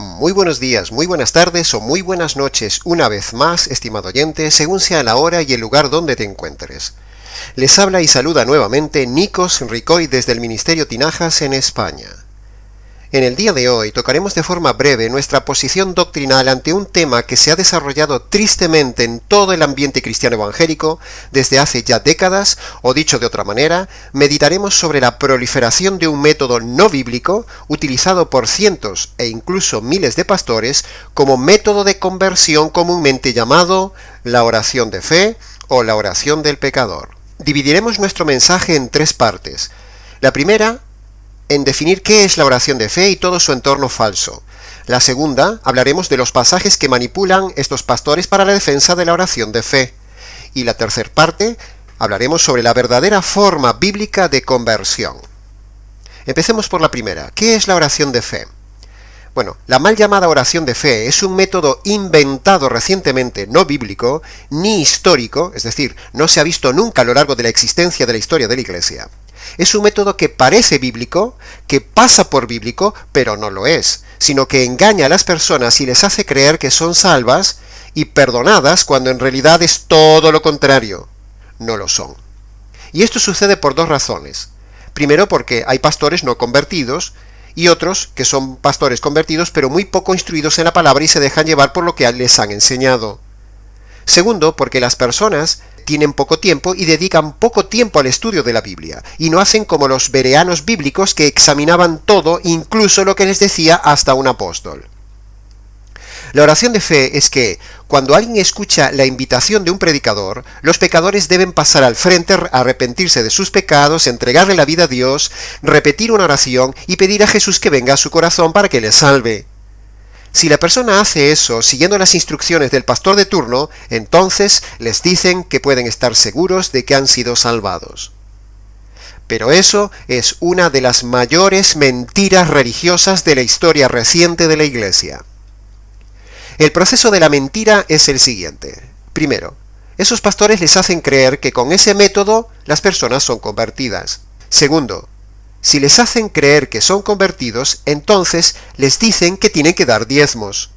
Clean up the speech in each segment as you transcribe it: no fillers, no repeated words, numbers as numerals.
Muy buenos días, muy buenas tardes o muy buenas noches, una vez más, estimado oyente, según sea la hora y el lugar donde te encuentres. Les habla y saluda nuevamente Nikos Ricoy desde el Ministerio Tinajas en España. En el día de hoy tocaremos de forma breve nuestra posición doctrinal ante un tema que se ha desarrollado tristemente en todo el ambiente cristiano evangélico desde hace ya décadas, o dicho de otra manera, meditaremos sobre la proliferación de un método no bíblico utilizado por cientos e incluso miles de pastores como método de conversión comúnmente llamado la oración de fe o la oración del pecador. Dividiremos nuestro mensaje en tres partes. La primera, en definir qué es la oración de fe y todo su entorno falso. La segunda, hablaremos de los pasajes que manipulan estos pastores para la defensa de la oración de fe. Y la tercera parte, hablaremos sobre la verdadera forma bíblica de conversión. Empecemos por la primera. ¿Qué es la oración de fe? Bueno, la mal llamada oración de fe es un método inventado recientemente, no bíblico, ni histórico, es decir, no se ha visto nunca a lo largo de la existencia de la historia de la Iglesia. Es un método que parece bíblico, que pasa por bíblico, pero no lo es, sino que engaña a las personas y les hace creer que son salvas y perdonadas cuando en realidad es todo lo contrario. No lo son. Y esto sucede por dos razones. Primero, porque hay pastores no convertidos y otros que son pastores convertidos pero muy poco instruidos en la palabra y se dejan llevar por lo que les han enseñado. Segundo, porque las personas tienen poco tiempo y dedican poco tiempo al estudio de la Biblia, y no hacen como los bereanos bíblicos que examinaban todo, incluso lo que les decía hasta un apóstol. La oración de fe es que, cuando alguien escucha la invitación de un predicador, los pecadores deben pasar al frente, arrepentirse de sus pecados, entregarle la vida a Dios, repetir una oración y pedir a Jesús que venga a su corazón para que les salve. Si la persona hace eso siguiendo las instrucciones del pastor de turno, entonces les dicen que pueden estar seguros de que han sido salvados. Pero eso es una de las mayores mentiras religiosas de la historia reciente de la Iglesia. El proceso de la mentira es el siguiente. Primero, esos pastores les hacen creer que con ese método las personas son convertidas. Segundo, si les hacen creer que son convertidos, entonces les dicen que tienen que dar diezmos.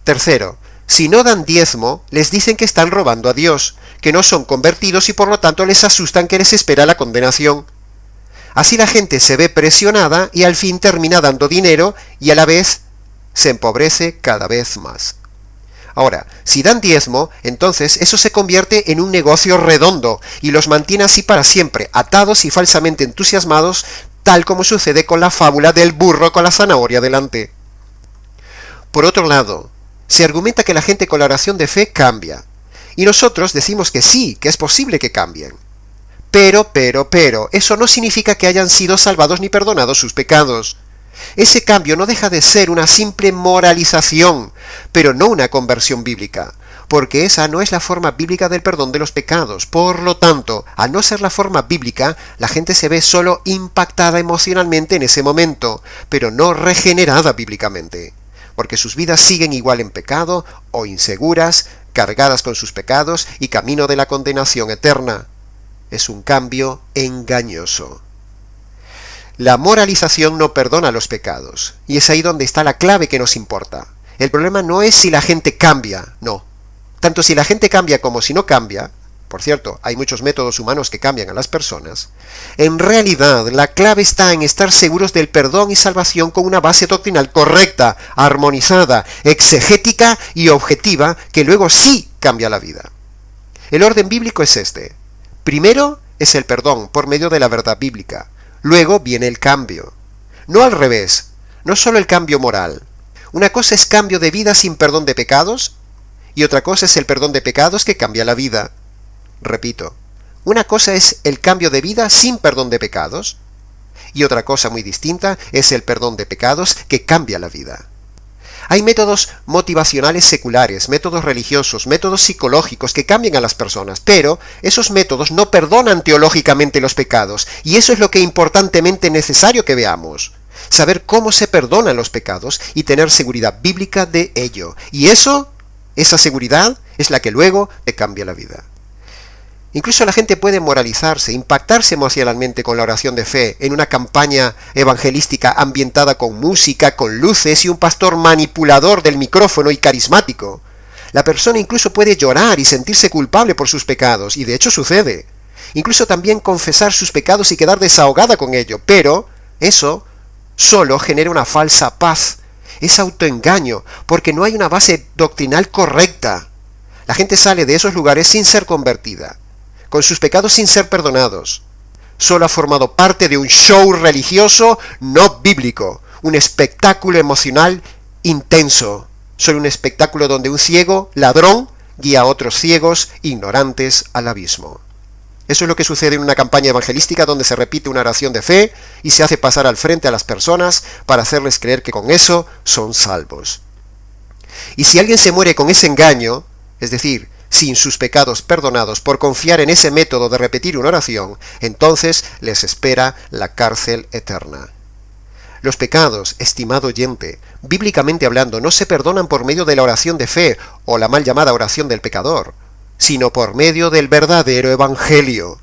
Tercero, si no dan diezmo, les dicen que están robando a Dios, que no son convertidos y por lo tanto les asustan que les espera la condenación. Así la gente se ve presionada y al fin termina dando dinero y a la vez se empobrece cada vez más. Ahora, si dan diezmo, entonces eso se convierte en un negocio redondo y los mantiene así para siempre, atados y falsamente entusiasmados, tal como sucede con la fábula del burro con la zanahoria delante. Por otro lado, se argumenta que la gente con la oración de fe cambia, y nosotros decimos que sí, que es posible que cambien. Pero, eso no significa que hayan sido salvados ni perdonados sus pecados. Ese cambio no deja de ser una simple moralización, pero no una conversión bíblica, porque esa no es la forma bíblica del perdón de los pecados. Por lo tanto, al no ser la forma bíblica, la gente se ve solo impactada emocionalmente en ese momento, pero no regenerada bíblicamente, porque sus vidas siguen igual en pecado o inseguras, cargadas con sus pecados y camino de la condenación eterna. Es un cambio engañoso. La moralización no perdona los pecados, y es ahí donde está la clave que nos importa. El problema no es si la gente cambia, no. Tanto si la gente cambia como si no cambia, por cierto, hay muchos métodos humanos que cambian a las personas, en realidad la clave está en estar seguros del perdón y salvación con una base doctrinal correcta, armonizada, exegética y objetiva, que luego sí cambia la vida. El orden bíblico es este. Primero es el perdón por medio de la verdad bíblica. Luego viene el cambio. No al revés, no solo el cambio moral. Una cosa es cambio de vida sin perdón de pecados, y otra cosa es el perdón de pecados que cambia la vida. Repito, una cosa es el cambio de vida sin perdón de pecados, y otra cosa muy distinta es el perdón de pecados que cambia la vida. Hay métodos motivacionales seculares, métodos religiosos, métodos psicológicos que cambian a las personas, pero esos métodos no perdonan teológicamente los pecados, y eso es lo que es importantemente necesario que veamos. Saber cómo se perdonan los pecados y tener seguridad bíblica de ello. Y esa seguridad es la que luego te cambia la vida. Incluso la gente puede moralizarse, impactarse emocionalmente con la oración de fe en una campaña evangelística ambientada con música, con luces y un pastor manipulador del micrófono y carismático. La persona incluso puede llorar y sentirse culpable por sus pecados, y de hecho sucede. Incluso también confesar sus pecados y quedar desahogada con ello, pero eso solo genera una falsa paz. Es autoengaño, porque no hay una base doctrinal correcta. La gente sale de esos lugares sin ser convertida, con sus pecados sin ser perdonados. Solo ha formado parte de un show religioso no bíblico, un espectáculo emocional intenso. Solo un espectáculo donde un ciego, ladrón, guía a otros ciegos, ignorantes, al abismo. Eso es lo que sucede en una campaña evangelística donde se repite una oración de fe y se hace pasar al frente a las personas para hacerles creer que con eso son salvos. Y si alguien se muere con ese engaño, es decir, sin sus pecados perdonados por confiar en ese método de repetir una oración, entonces les espera la cárcel eterna. Los pecados, estimado oyente, bíblicamente hablando, no se perdonan por medio de la oración de fe o la mal llamada oración del pecador, sino por medio del verdadero evangelio.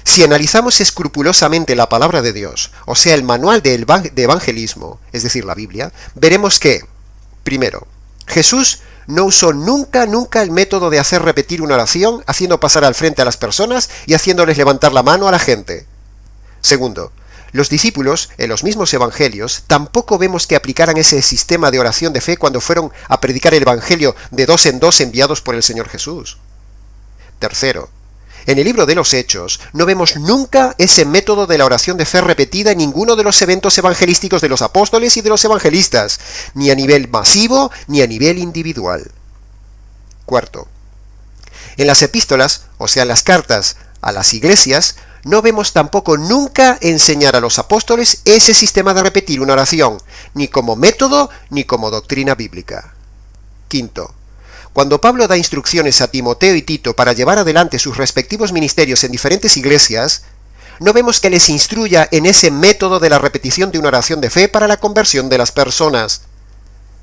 Si analizamos escrupulosamente la palabra de Dios, o sea, el manual de evangelismo, es decir, la Biblia, veremos que, primero, Jesús no usó nunca el método de hacer repetir una oración, haciendo pasar al frente a las personas y haciéndoles levantar la mano a la gente. Segundo, los discípulos, en los mismos evangelios, tampoco vemos que aplicaran ese sistema de oración de fe cuando fueron a predicar el evangelio de 2 en 2 enviados por el Señor Jesús. Tercero, en el libro de los Hechos no vemos nunca ese método de la oración de fe repetida en ninguno de los eventos evangelísticos de los apóstoles y de los evangelistas, ni a nivel masivo ni a nivel individual. Cuarto, en las epístolas, o sea, las cartas a las iglesias, no vemos tampoco nunca enseñar a los apóstoles ese sistema de repetir una oración, ni como método ni como doctrina bíblica. Quinto, cuando Pablo da instrucciones a Timoteo y Tito para llevar adelante sus respectivos ministerios en diferentes iglesias, no vemos que les instruya en ese método de la repetición de una oración de fe para la conversión de las personas.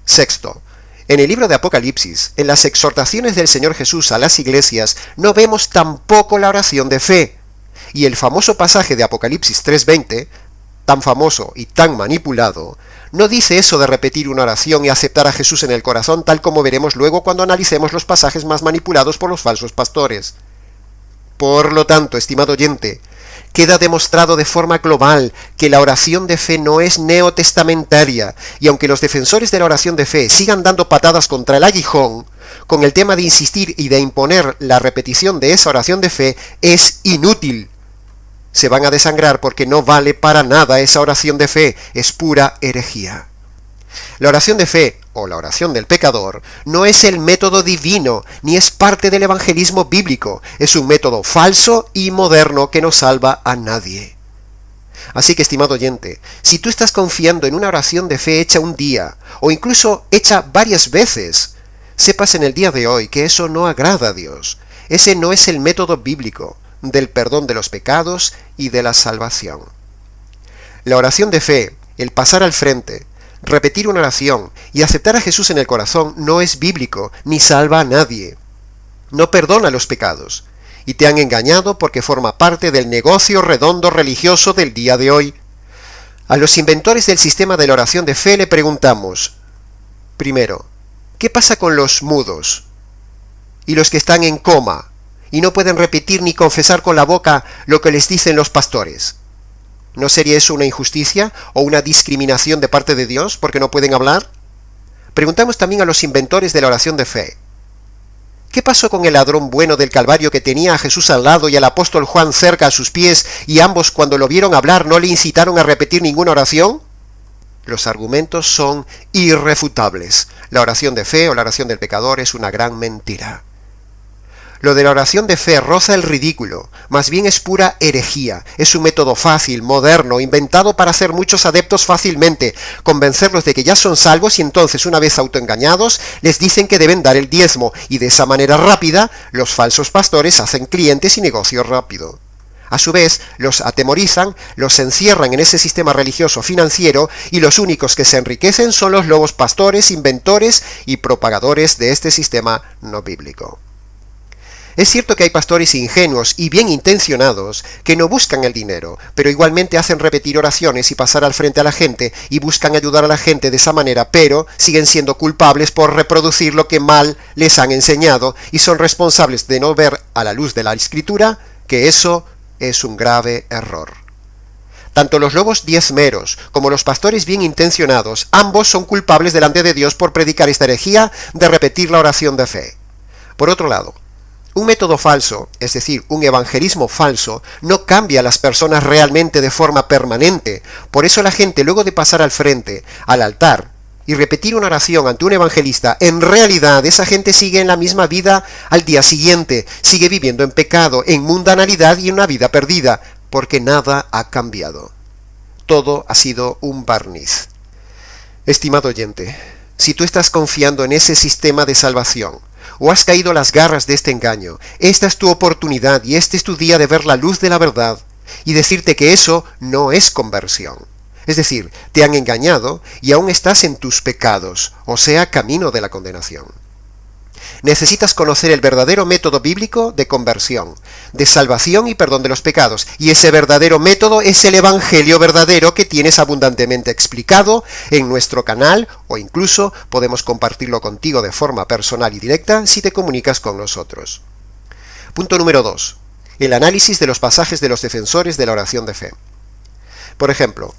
Sexto, en el libro de Apocalipsis, en las exhortaciones del Señor Jesús a las iglesias, no vemos tampoco la oración de fe. Y el famoso pasaje de Apocalipsis 3:20, tan famoso y tan manipulado, no dice eso de repetir una oración y aceptar a Jesús en el corazón, tal como veremos luego cuando analicemos los pasajes más manipulados por los falsos pastores. Por lo tanto, estimado oyente, queda demostrado de forma global que la oración de fe no es neotestamentaria, y aunque los defensores de la oración de fe sigan dando patadas contra el aguijón, con el tema de insistir y de imponer la repetición de esa oración de fe, es inútil. Se van a desangrar porque no vale para nada esa oración de fe, es pura herejía. La oración de fe, o la oración del pecador, no es el método divino, ni es parte del evangelismo bíblico, es un método falso y moderno que no salva a nadie. Así que, estimado oyente, si tú estás confiando en una oración de fe hecha un día, o incluso hecha varias veces, sepas en el día de hoy que eso no agrada a Dios. Ese no es el método bíblico del perdón de los pecados y de la salvación. La oración de fe, el pasar al frente, repetir una oración y aceptar a Jesús en el corazón no es bíblico, ni salva a nadie. No perdona los pecados, y te han engañado porque forma parte del negocio redondo religioso del día de hoy. A los inventores del sistema de la oración de fe le preguntamos, primero, ¿qué pasa con los mudos? Y los que están en coma, y no pueden repetir ni confesar con la boca lo que les dicen los pastores. ¿No sería eso una injusticia o una discriminación de parte de Dios porque no pueden hablar? Preguntamos también a los inventores de la oración de fe. ¿Qué pasó con el ladrón bueno del Calvario que tenía a Jesús al lado y al apóstol Juan cerca a sus pies, y ambos cuando lo vieron hablar no le incitaron a repetir ninguna oración? Los argumentos son irrefutables. La oración de fe o la oración del pecador es una gran mentira. Lo de la oración de fe roza el ridículo, más bien es pura herejía. Es un método fácil, moderno, inventado para hacer muchos adeptos fácilmente, convencerlos de que ya son salvos y entonces, una vez autoengañados, les dicen que deben dar el diezmo, y de esa manera rápida, los falsos pastores hacen clientes y negocio rápido. A su vez, los atemorizan, los encierran en ese sistema religioso financiero, y los únicos que se enriquecen son los lobos pastores, inventores y propagadores de este sistema no bíblico. Es cierto que hay pastores ingenuos y bien intencionados que no buscan el dinero, pero igualmente hacen repetir oraciones y pasar al frente a la gente y buscan ayudar a la gente de esa manera, pero siguen siendo culpables por reproducir lo que mal les han enseñado y son responsables de no ver a la luz de la Escritura que eso es un grave error. Tanto los lobos diezmeros como los pastores bien intencionados, ambos son culpables delante de Dios por predicar esta herejía de repetir la oración de fe. Por otro lado, un método falso, es decir, un evangelismo falso, no cambia a las personas realmente de forma permanente. Por eso la gente, luego de pasar al frente, al altar, y repetir una oración ante un evangelista, en realidad esa gente sigue en la misma vida al día siguiente, sigue viviendo en pecado, en mundanalidad y en una vida perdida, porque nada ha cambiado. Todo ha sido un barniz. Estimado oyente, si tú estás confiando en ese sistema de salvación, o has caído a las garras de este engaño, esta es tu oportunidad y este es tu día de ver la luz de la verdad y decirte que eso no es conversión. Es decir, te han engañado y aún estás en tus pecados, o sea, camino de la condenación. Necesitas conocer el verdadero método bíblico de conversión, de salvación y perdón de los pecados, y ese verdadero método es el Evangelio verdadero que tienes abundantemente explicado en nuestro canal, o incluso podemos compartirlo contigo de forma personal y directa si te comunicas con nosotros. Punto número 2. El análisis de los pasajes de los defensores de la oración de fe. Por ejemplo,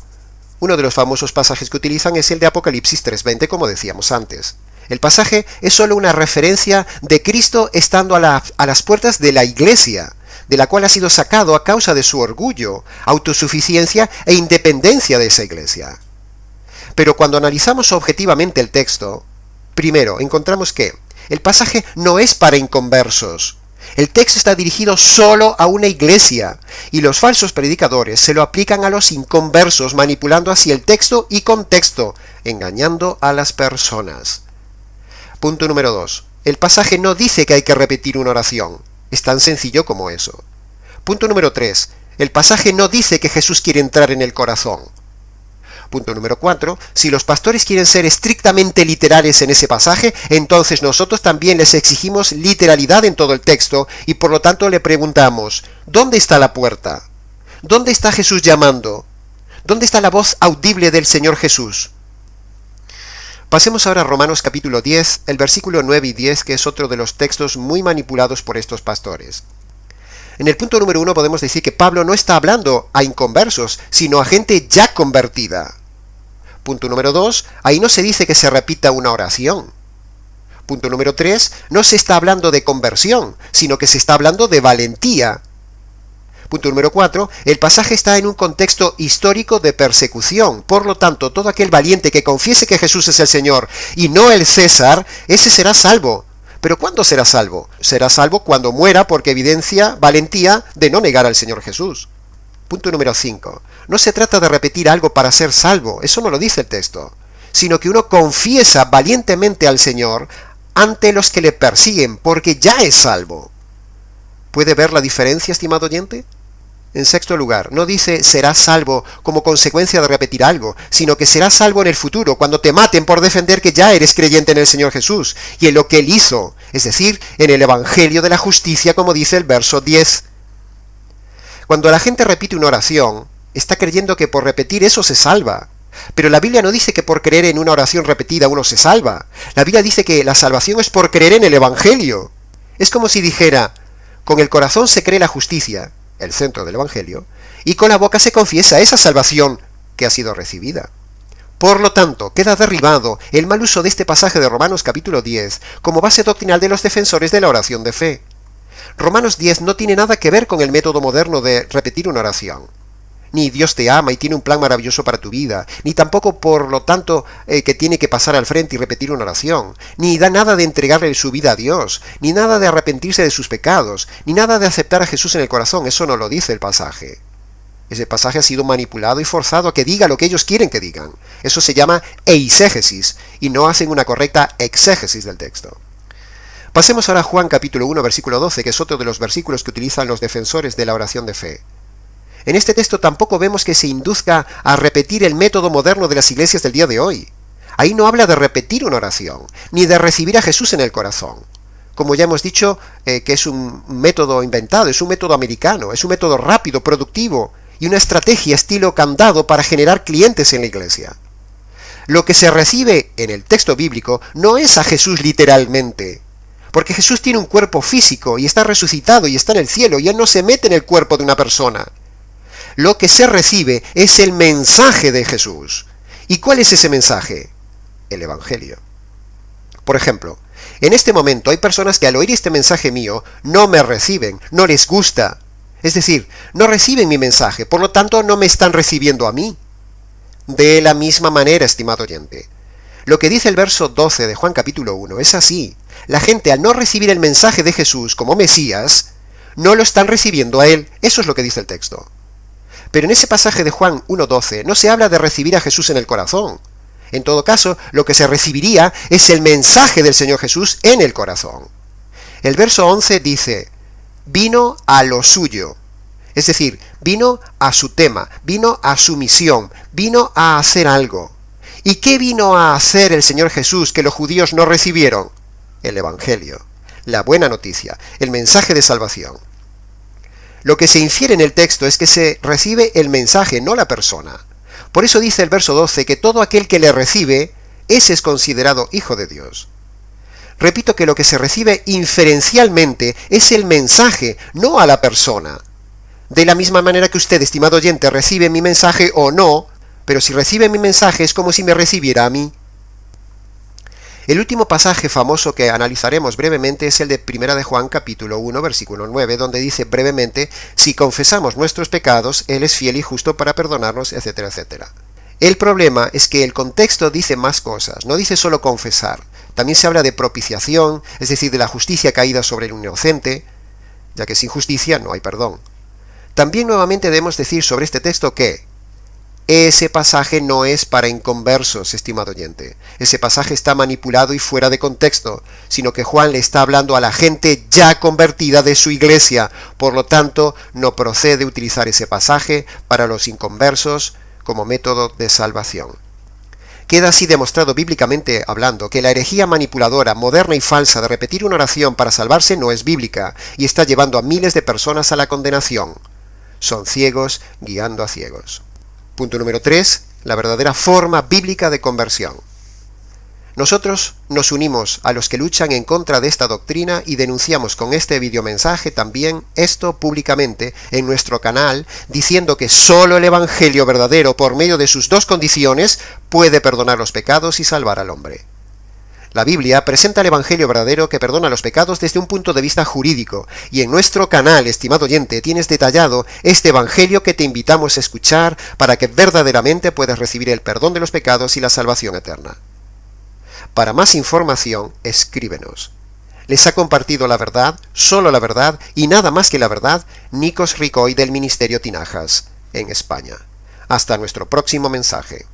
uno de los famosos pasajes que utilizan es el de Apocalipsis 3:20, como decíamos antes. El pasaje es solo una referencia de Cristo estando a las puertas de la iglesia, de la cual ha sido sacado a causa de su orgullo, autosuficiencia e independencia de esa iglesia. Pero cuando analizamos objetivamente el texto, primero encontramos que el pasaje no es para inconversos. El texto está dirigido solo a una iglesia, y los falsos predicadores se lo aplican a los inconversos, manipulando así el texto y contexto, engañando a las personas. Punto número 2. El pasaje no dice que hay que repetir una oración. Es tan sencillo como eso. Punto número 3. El pasaje no dice que Jesús quiere entrar en el corazón. Punto número 4. Si los pastores quieren ser estrictamente literales en ese pasaje, entonces nosotros también les exigimos literalidad en todo el texto y por lo tanto le preguntamos, ¿dónde está la puerta? ¿Dónde está Jesús llamando? ¿Dónde está la voz audible del Señor Jesús? Pasemos ahora a Romanos capítulo 10, el versículo 9 y 10, que es otro de los textos muy manipulados por estos pastores. En el punto número 1 podemos decir que Pablo no está hablando a inconversos, sino a gente ya convertida. Punto número 2, ahí no se dice que se repita una oración. Punto número 3, no se está hablando de conversión, sino que se está hablando de valentía. Punto número 4, el pasaje está en un contexto histórico de persecución. Por lo tanto, todo aquel valiente que confiese que Jesús es el Señor y no el César, ese será salvo. ¿Pero cuándo será salvo? Será salvo cuando muera porque evidencia valentía de no negar al Señor Jesús. Punto número 5. No se trata de repetir algo para ser salvo, eso no lo dice el texto, sino que uno confiesa valientemente al Señor ante los que le persiguen porque ya es salvo. ¿Puede ver la diferencia, estimado oyente? En sexto lugar, no dice serás salvo como consecuencia de repetir algo, sino que serás salvo en el futuro, cuando te maten por defender que ya eres creyente en el Señor Jesús y en lo que Él hizo, es decir, en el Evangelio de la justicia, como dice el verso 10. Cuando la gente repite una oración, está creyendo que por repetir eso se salva. Pero la Biblia no dice que por creer en una oración repetida uno se salva. La Biblia dice que la salvación es por creer en el Evangelio. Es como si dijera, con el corazón se cree la justicia, el centro del Evangelio, y con la boca se confiesa esa salvación que ha sido recibida. Por lo tanto, queda derribado el mal uso de este pasaje de Romanos capítulo 10 como base doctrinal de los defensores de la oración de fe. Romanos 10 no tiene nada que ver con el método moderno de repetir una oración. Ni Dios te ama y tiene un plan maravilloso para tu vida, ni tampoco por lo tanto que tiene que pasar al frente y repetir una oración, ni da nada de entregarle su vida a Dios, ni nada de arrepentirse de sus pecados, ni nada de aceptar a Jesús en el corazón. Eso no lo dice el pasaje. Ese pasaje ha sido manipulado y forzado a que diga lo que ellos quieren que digan. Eso se llama eisegesis, y no hacen una correcta exégesis del texto. Pasemos ahora a Juan capítulo 1, versículo 12, que es otro de los versículos que utilizan los defensores de la oración de fe. En este texto tampoco vemos que se induzca a repetir el método moderno de las iglesias del día de hoy. Ahí no habla de repetir una oración, ni de recibir a Jesús en el corazón. como ya hemos dicho, que es un método inventado, es un método americano, es un método rápido, productivo y una estrategia estilo candado para generar clientes en la iglesia. Lo que se recibe en el texto bíblico no es a Jesús literalmente, porque Jesús tiene un cuerpo físico y está resucitado y está en el cielo y Él no se mete en el cuerpo de una persona. Lo que se recibe es el mensaje de Jesús. ¿Y cuál es ese mensaje? El Evangelio. Por ejemplo, en este momento hay personas que al oír este mensaje mío no me reciben, no les gusta. Es decir, no reciben mi mensaje, por lo tanto no me están recibiendo a mí. De la misma manera, estimado oyente, lo que dice el verso 12 de Juan capítulo 1 es así. La gente al no recibir el mensaje de Jesús como Mesías, no lo están recibiendo a Él. Eso es lo que dice el texto. Pero en ese pasaje de Juan 1.12 no se habla de recibir a Jesús en el corazón. En todo caso, lo que se recibiría es el mensaje del Señor Jesús en el corazón. El verso 11 dice, vino a lo suyo. Es decir, vino a su tema, vino a su misión, vino a hacer algo. ¿Y qué vino a hacer el Señor Jesús que los judíos no recibieron? El Evangelio, la buena noticia, el mensaje de salvación. Lo que se infiere en el texto es que se recibe el mensaje, no la persona. Por eso dice el verso 12 que todo aquel que le recibe, ese es considerado hijo de Dios. Repito que lo que se recibe inferencialmente es el mensaje, no a la persona. De la misma manera que usted, estimado oyente, recibe mi mensaje o no, pero si recibe mi mensaje es como si me recibiera a mí. El último pasaje famoso que analizaremos brevemente es el de 1 de Juan capítulo 1 versículo 9, donde dice brevemente, si confesamos nuestros pecados, Él es fiel y justo para perdonarnos, etcétera, etcétera. El problema es que el contexto dice más cosas, no dice solo confesar, también se habla de propiciación, es decir, de la justicia caída sobre el inocente, ya que sin justicia no hay perdón. También nuevamente debemos decir sobre este texto que ese pasaje no es para inconversos, estimado oyente. Ese pasaje está manipulado y fuera de contexto, sino que Juan le está hablando a la gente ya convertida de su iglesia. Por lo tanto, no procede utilizar ese pasaje para los inconversos como método de salvación. Queda así demostrado bíblicamente hablando que la herejía manipuladora, moderna y falsa de repetir una oración para salvarse no es bíblica y está llevando a miles de personas a la condenación. Son ciegos guiando a ciegos. Punto número 3. La verdadera forma bíblica de conversión. Nosotros nos unimos a los que luchan en contra de esta doctrina y denunciamos con este videomensaje también esto públicamente en nuestro canal, diciendo que solo el Evangelio verdadero, por medio de sus dos condiciones, puede perdonar los pecados y salvar al hombre. La Biblia presenta el Evangelio verdadero que perdona los pecados desde un punto de vista jurídico, y en nuestro canal, estimado oyente, tienes detallado este Evangelio que te invitamos a escuchar para que verdaderamente puedas recibir el perdón de los pecados y la salvación eterna. Para más información, escríbenos. Les ha compartido la verdad, solo la verdad y nada más que la verdad, Nikos Ricoy del Ministerio Tinajas, en España. Hasta nuestro próximo mensaje.